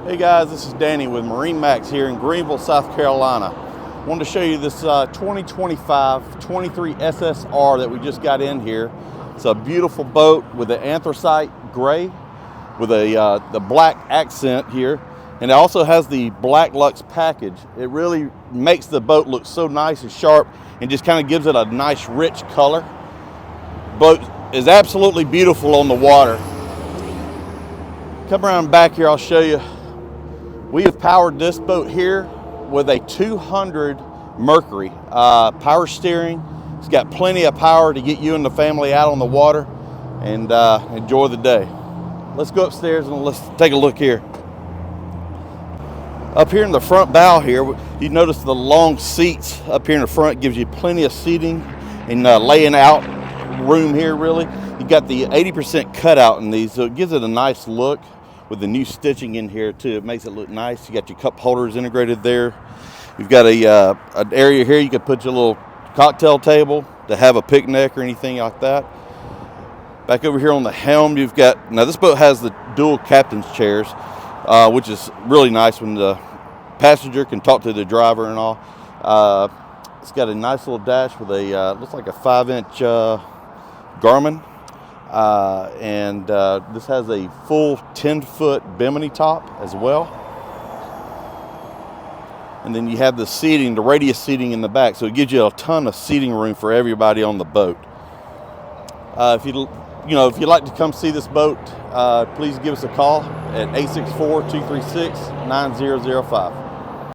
Hey guys, this is Danny with MarineMax here in Greenville, South Carolina. I wanted to show you this 2025 23 SSR that we just got in here. It's a beautiful boat with an anthracite gray with the black accent here, and it also has the black Lux package. It really makes the boat look so nice and sharp and just kind of gives it a nice rich color. Boat is absolutely beautiful on the water. Come around back here, I'll show you. We have powered this boat here with a 200 Mercury power steering. It's got plenty of power to get you and the family out on the water and enjoy the day. Let's go upstairs and let's take a look here. Up here in the front bow here, you notice the long seats up here in the front gives you plenty of seating and laying out room here really. You got the 80% cutout in these, so it gives it a nice look. With the new stitching in here too, it makes it look nice. You got your cup holders integrated there. You've got an area here you could put your little cocktail table to have a picnic or anything like that. Back over here on the helm, you've got, now this boat has the dual captain's chairs, which is really nice when the passenger can talk to the driver and all. It's got a nice little dash with a, looks like a 5-inch Garmin. This has a full 10-foot bimini top as well. And then you have the seating, the radius seating in the back, so it gives you a ton of seating room for everybody on the boat. If you'd like to come see this boat, please give us a call at 864-236-9005.